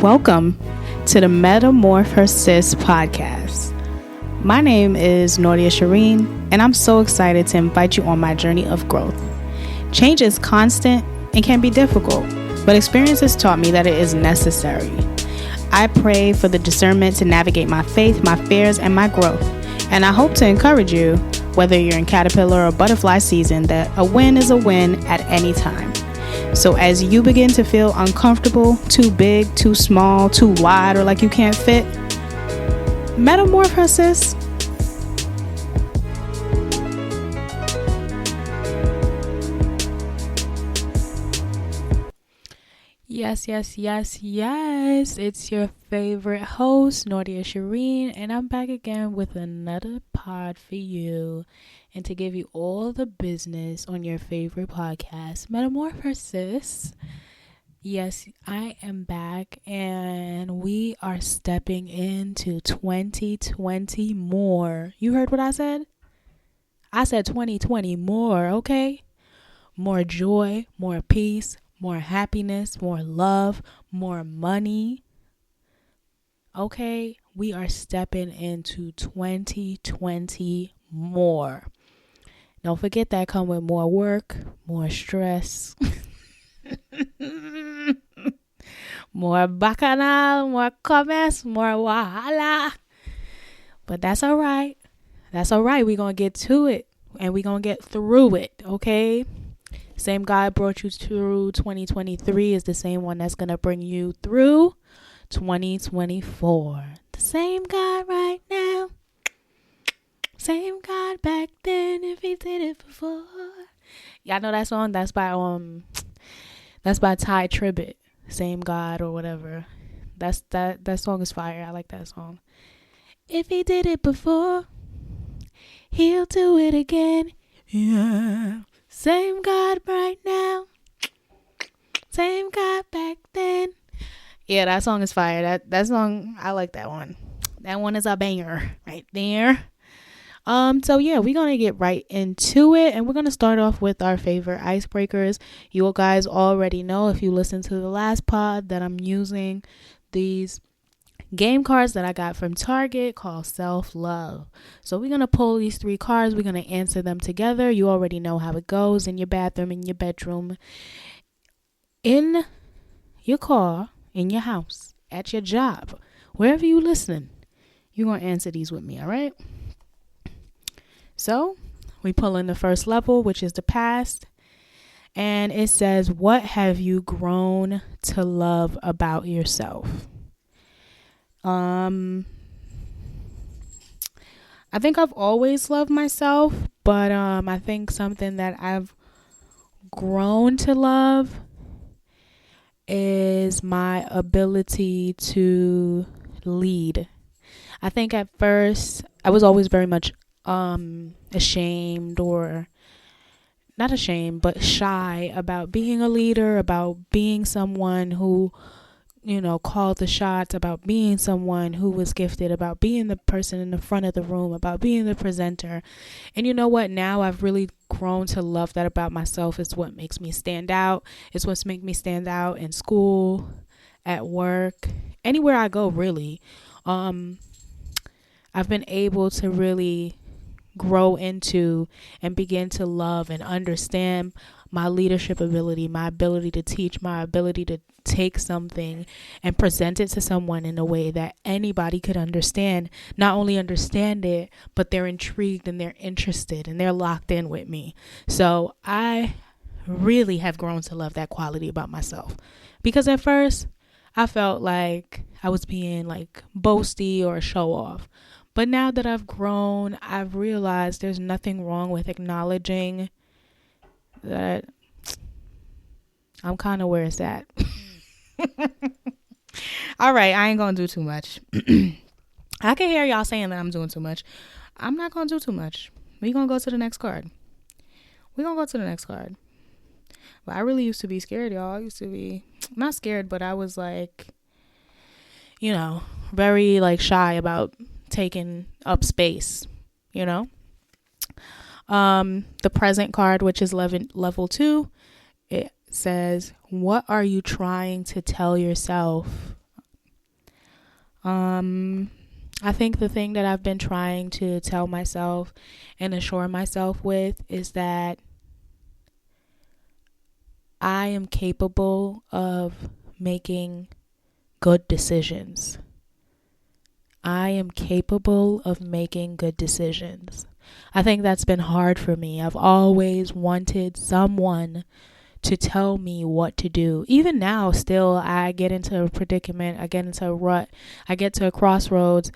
Welcome to the MetamorphHERsis podcast. My name is Nordeeyuh Sherene, and I'm so excited to invite you on my journey of growth. Change is constant and can be difficult, but experience has taught me that it is necessary. I pray for the discernment to navigate my faith, my fears, and my growth, and I hope to encourage you, whether you're in caterpillar or butterfly season, that a win is a win at any time. So as you begin to feel uncomfortable, too big, too small, too wide, or like you can't fit, MetamorphHERsis. Yes. It's your favorite host, Nordeeyuh Sherene, and I'm back again with another pod for you and to give you all the business on your favorite podcast, MetamorphHERsis. Yes, I am back, and we are stepping into 2020 more. You heard what I said? I said 2020 more, okay? More joy, more peace, more happiness, more love, more money. Okay, we are stepping into 2020 more. Don't forget that come with more work, more stress, more bacchanal, more commerce, more wahala. But that's all right. That's all right. We're going to get to it and we're going to get through it, okay? Same God brought you through 2023 is the same one that's going to bring you through 2024. The same God right now. Same God back then if he did it before. Y'all know that song? That's by Ty Tribbett. Same God or whatever. That song is fire. I like that song. If he did it before, he'll do it again. Yeah. Same God right now. Same God back then. Yeah, that song is fire. That song, I like that one. That one is a banger right there. So yeah, we're going to get right into it, and we're going to start off with our favorite icebreakers. You guys already know, if you listen to the last pod, that I'm using these game cards that I got from Target called Self-Love. So we're going to pull these 3 cards. We're going to answer them together. You already know how it goes in your bathroom, in your bedroom, in your car, in your house, at your job, wherever you listening. You're going to answer these with me, all right? So we pull in the first level, which is the past. And it says, what have you grown to love about yourself? I think I've always loved myself, but I think something that I've grown to love is my ability to lead. I think at first I was always very much ashamed, or not ashamed, but shy about being a leader, about being someone who, called the shots, about being someone who was gifted, about being the person in the front of the room, about being the presenter. And you know what? Now I've really grown to love that about myself. It's what makes me stand out. It's what's made me stand out in school, at work, anywhere I go, really. I've been able to really grow into and begin to love and understand my leadership ability, my ability to teach, my ability to take something and present it to someone in a way that anybody could understand. Not only understand it, but they're intrigued and they're interested and they're locked in with me. So I really have grown to love that quality about myself, because at first I felt like I was being like boasty or a show off. But now that I've grown, I've realized there's nothing wrong with acknowledging that I'm kind of where it's at. All right, I ain't going to do too much. I can hear y'all saying that I'm doing too much. I'm not going to do too much. We're going to go to the next card. But I really used to be scared, y'all. I used to be not scared, but I was like, very like shy about taking up space, the present card, which is level 2, it says, what are you trying to tell yourself I think the thing that I've been trying to tell myself and assure myself with is that I am capable of making good decisions. I am capable of making good decisions. I think that's been hard for me. I've always wanted someone to tell me what to do. Even now, still, I get into a predicament, I get into a rut, I get to a crossroads,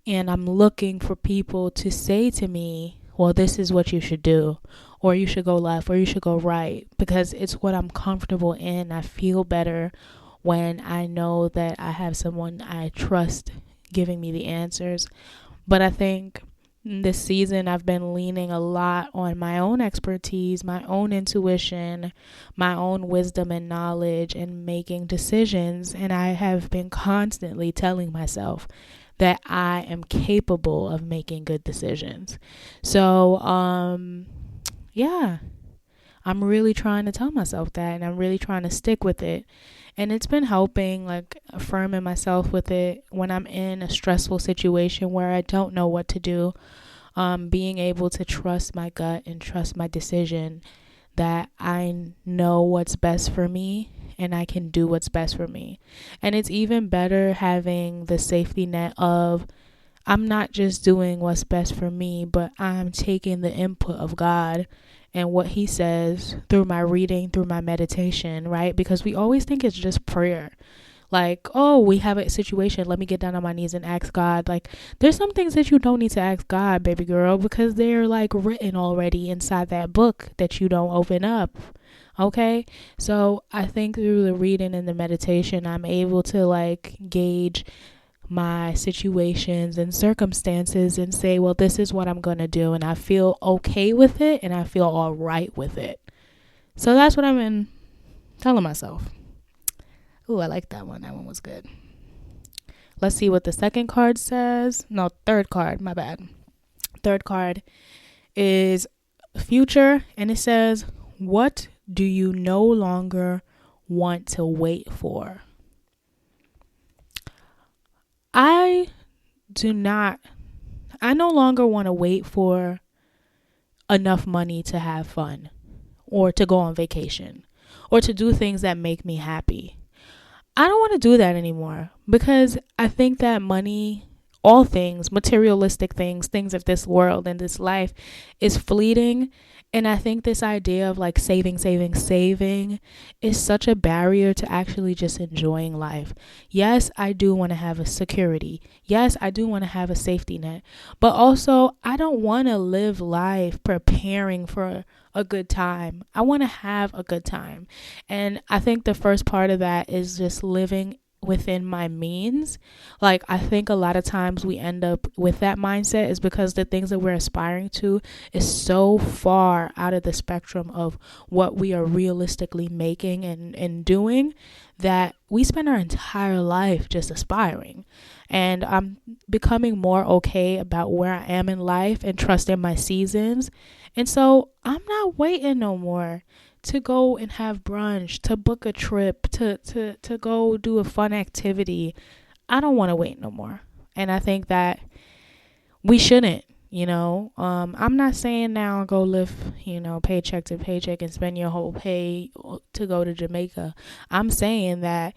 and I'm looking for people to say to me, well, this is what you should do, or you should go left, or you should go right, because it's what I'm comfortable in. I feel better when I know that I have someone I trust giving me the answers. But I think this season I've been leaning a lot on my own expertise, my own intuition, my own wisdom and knowledge, and making decisions. And I have been constantly telling myself that I am capable of making good decisions. So, yeah, I'm really trying to tell myself that, and I'm really trying to stick with it. And it's been helping, like, affirming myself with it when I'm in a stressful situation where I don't know what to do. Being able to trust my gut and trust my decision that I know what's best for me and I can do what's best for me. And it's even better having the safety net of I'm not just doing what's best for me, but I'm taking the input of God and what he says through my reading, through my meditation, right? Because we always think it's just prayer. Like, oh, we have a situation, let me get down on my knees and ask God. Like, there's some things that you don't need to ask God, baby girl, because they're like written already inside that book that you don't open up. Okay? So I think through the reading and the meditation, I'm able to like gauge my situations and circumstances and say, well, this is what I'm going to do. And I feel okay with it and I feel all right with it. So that's what I've been telling myself. Ooh, I like that one. That one was good. Let's see what the second card says. No, third card. My bad. Third card is future. And it says, what do you no longer want to wait for? I no longer want to wait for enough money to have fun or to go on vacation or to do things that make me happy. I don't want to do that anymore because I think that money, all things, materialistic things, things of this world and this life is fleeting. And I think this idea of like saving is such a barrier to actually just enjoying life. Yes, I do want to have a security. Yes, I do want to have a safety net. But also, I don't want to live life preparing for a good time. I want to have a good time. And I think the first part of that is just living within my means. Like, I think a lot of times we end up with that mindset is because the things that we're aspiring to is so far out of the spectrum of what we are realistically making and doing that we spend our entire life just aspiring. And I'm becoming more okay about where I am in life and trusting my seasons. And so I'm not waiting no more to go and have brunch, to book a trip, to go do a fun activity. I don't want to wait no more. And I think that we shouldn't, I'm not saying now go live, paycheck to paycheck and spend your whole pay to go to Jamaica. I'm saying that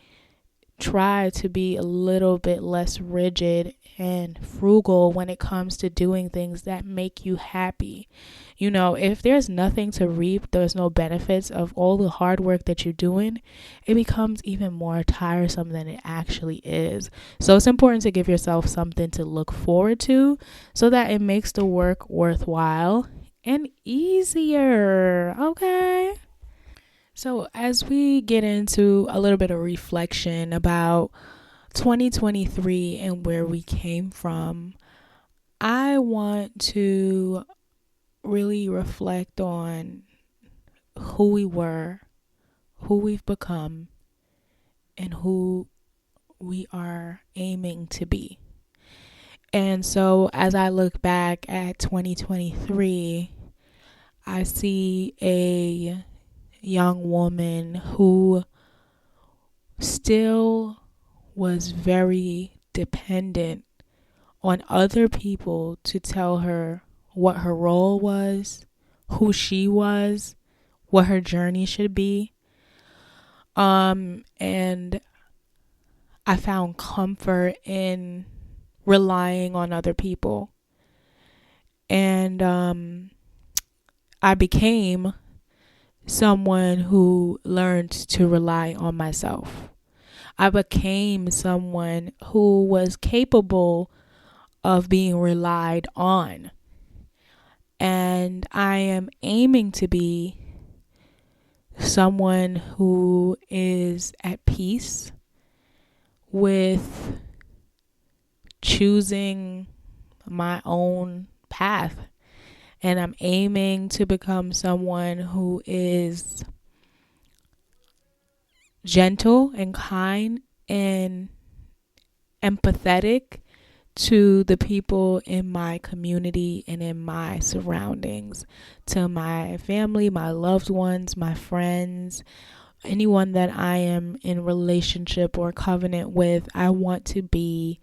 try to be a little bit less rigid and frugal when it comes to doing things that make you happy. If there's nothing to reap, there's no benefits of all the hard work that you're doing, it becomes even more tiresome than it actually is. So it's important to give yourself something to look forward to so that it makes the work worthwhile and easier. Okay? So as we get into a little bit of reflection about 2023 and where we came from, I want to really reflect on who we were, who we've become, and who we are aiming to be. And so as I look back at 2023, I see a young woman who still was very dependent on other people to tell her what her role was, who she was, what her journey should be. And I found comfort in relying on other people. And I became someone who learned to rely on myself. I became someone who was capable of being relied on. And I am aiming to be someone who is at peace with choosing my own path. And I'm aiming to become someone who is gentle and kind and empathetic to the people in my community and in my surroundings, to my family, my loved ones, my friends, anyone that I am in relationship or covenant with. I want to be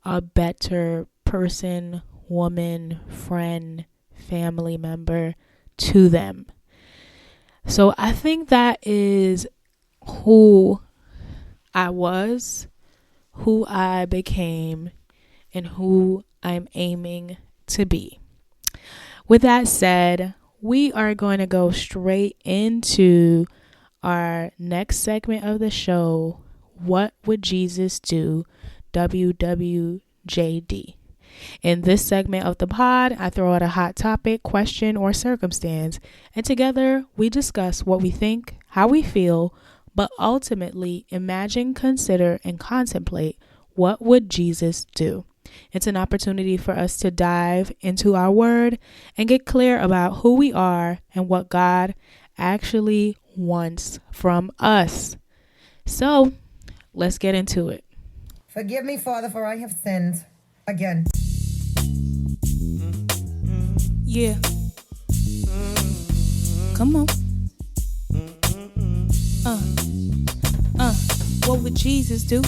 a better person, woman, friend, family member to them. So I think that is who I was, who I became, and who I'm aiming to be. With that said, we are going to go straight into our next segment of the show, What Would Jesus Do? WWJD. In this segment of the pod, I throw out a hot topic, question, or circumstance, and together we discuss what we think, how we feel, but ultimately imagine, consider, and contemplate what would Jesus do. It's an opportunity for us to dive into our word and get clear about who we are and what God actually wants from us. So, let's get into it. Forgive me, Father, for I have sinned again. Yeah. Come on. What would Jesus do?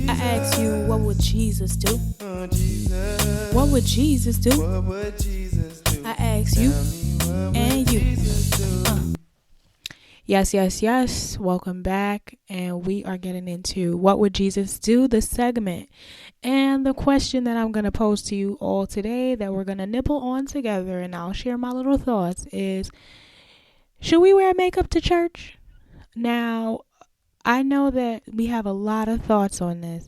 I ask you, what would Jesus do? What would Jesus do? I ask you and you. Yes. Welcome back. And we are getting into What Would Jesus Do? This segment. And the question that I'm going to pose to you all today that we're going to nibble on together and I'll share my little thoughts is, should we wear makeup to church? Now, I know that we have a lot of thoughts on this,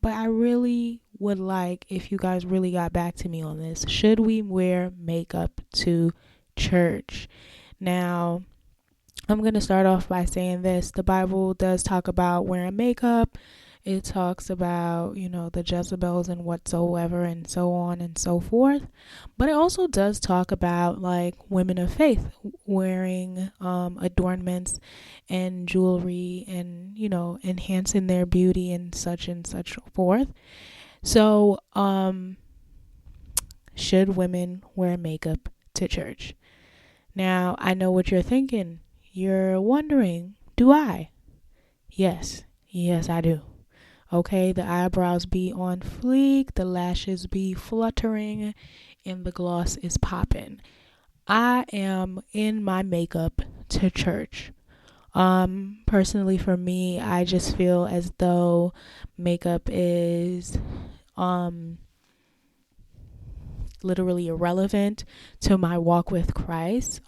but I really would like if you guys really got back to me on this. Should we wear makeup to church? Now, I'm going to start off by saying this. The Bible does talk about wearing makeup. It talks about, the Jezebels and whatsoever and so on and so forth. But it also does talk about like women of faith wearing adornments and jewelry and, enhancing their beauty and such forth. So, should women wear makeup to church? Now, I know what you're thinking. You're wondering, do I? Yes, I do. Okay, the eyebrows be on fleek, the lashes be fluttering, and the gloss is popping. I am in my makeup to church. Personally for me, I just feel as though makeup is literally irrelevant to my walk with Christ.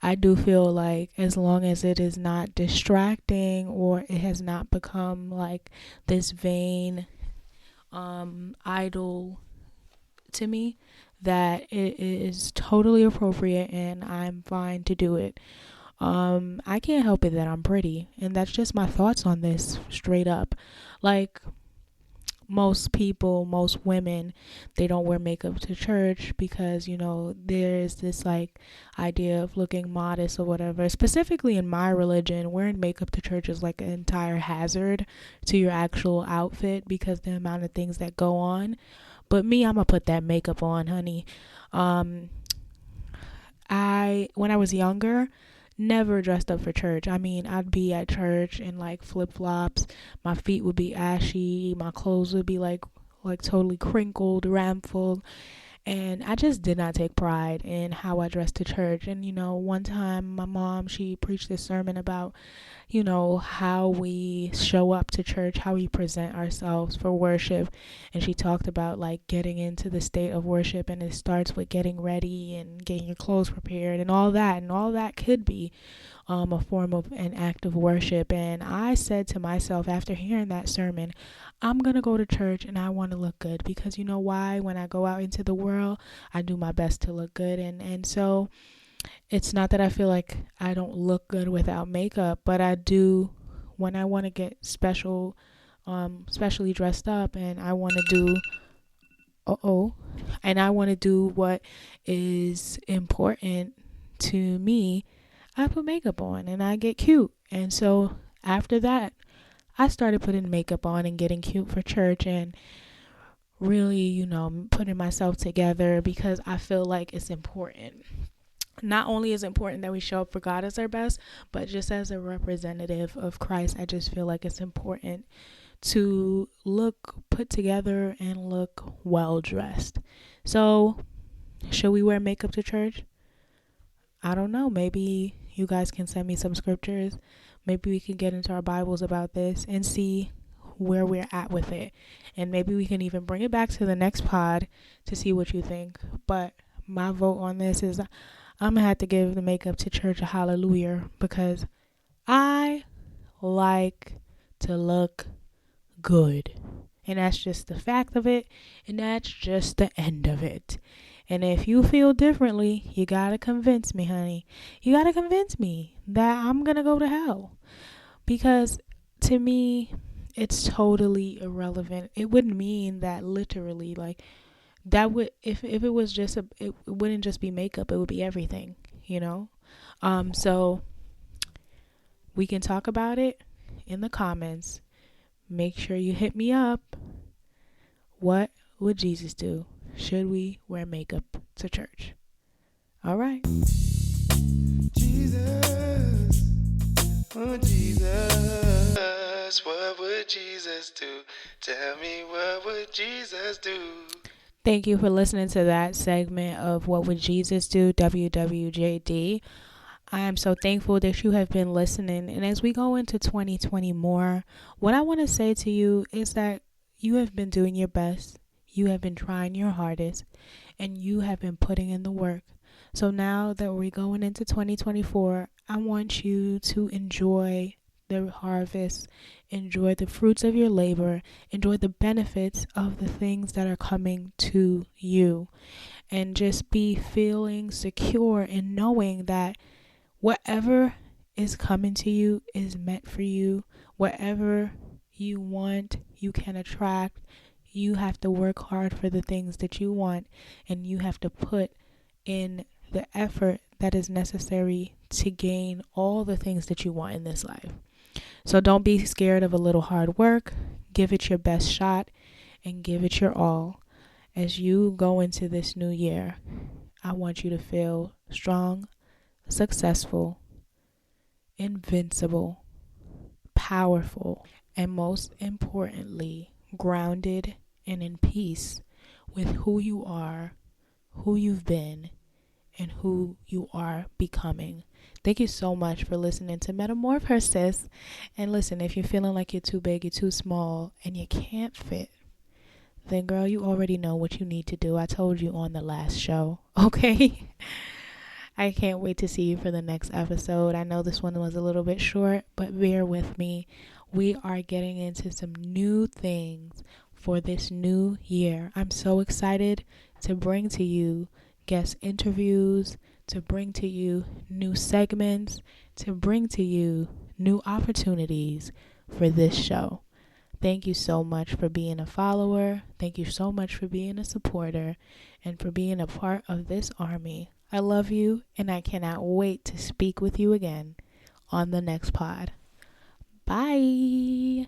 I do feel like as long as it is not distracting or it has not become like this vain idol to me, that it is totally appropriate and I'm fine to do it. I can't help it that I'm pretty, and that's just my thoughts on this straight up. Like, most people, most women, they don't wear makeup to church because, there's this like idea of looking modest or whatever. Specifically in my religion, wearing makeup to church is like an entire hazard to your actual outfit because the amount of things that go on. But me, I'm gonna put that makeup on, honey. When I was younger, never dressed up for church. I mean, I'd be at church in like flip-flops. My feet would be ashy. My clothes would be like totally crinkled, ramful. And I just did not take pride in how I dressed to church. And, one time my mom, she preached this sermon about, how we show up to church, how we present ourselves for worship. And she talked about like getting into the state of worship, and it starts with getting ready and getting your clothes prepared and all that. And all that could be a form of an act of worship. And I said to myself, after hearing that sermon, I'm going to go to church and I want to look good, because you know why? When I go out into the world, I do my best to look good. And so it's not that I feel like I don't look good without makeup, but I do when I want to get specially dressed up, and I want to do what is important to me. I put makeup on and I get cute. And so after that, I started putting makeup on and getting cute for church, and really, putting myself together, because I feel like it's important. Not only is it important that we show up for God as our best, but just as a representative of Christ, I just feel like it's important to look put together and look well dressed. So, should we wear makeup to church? I don't know. Maybe you guys can send me some scriptures. Maybe we can get into our Bibles about this and see where we're at with it. And maybe we can even bring it back to the next pod to see what you think. But my vote on this is I'm going to have to give the makeup to church a hallelujah, because I like to look good. And that's just the fact of it. And that's just the end of it. And if you feel differently, you got to convince me, honey. You got to convince me that I'm going to go to hell. Because to me, it's totally irrelevant. It wouldn't mean that literally, like, that would, if it was just it wouldn't just be makeup, it would be everything, so we can talk about it in the comments. Make sure you hit me up. What would Jesus do? Should we wear makeup to church? All right. Jesus, oh Jesus, what would Jesus do? Tell me, what would Jesus do? Thank you for listening to that segment of What Would Jesus Do, WWJD. I am so thankful that you have been listening. And as we go into 2020 more, what I want to say to you is that you have been doing your best. You have been trying your hardest, and you have been putting in the work. So now that we're going into 2024, I want you to enjoy the harvest, enjoy the fruits of your labor, enjoy the benefits of the things that are coming to you, and just be feeling secure in knowing that whatever is coming to you is meant for you. Whatever you want, you can attract. You have to work hard for the things that you want, and you have to put in the effort that is necessary to gain all the things that you want in this life. So don't be scared of a little hard work. Give it your best shot and give it your all. As you go into this new year, I want you to feel strong, successful, invincible, powerful, and most importantly, grounded and in peace with who you are, who you've been, and who you are becoming. Thank you so much for listening to MetamorphHERsis. And listen, if you're feeling like you're too big, you're too small, and you can't fit, then girl, you already know what you need to do. I told you on the last show, okay? I can't wait to see you for the next episode. I know this one was a little bit short, but bear with me. We are getting into some new things for this new year. I'm so excited to bring to you guest interviews, to bring to you new segments, to bring to you new opportunities for this show. Thank you so much for being a follower. Thank you so much for being a supporter and for being a part of this army. I love you, and I cannot wait to speak with you again on the next pod. Bye.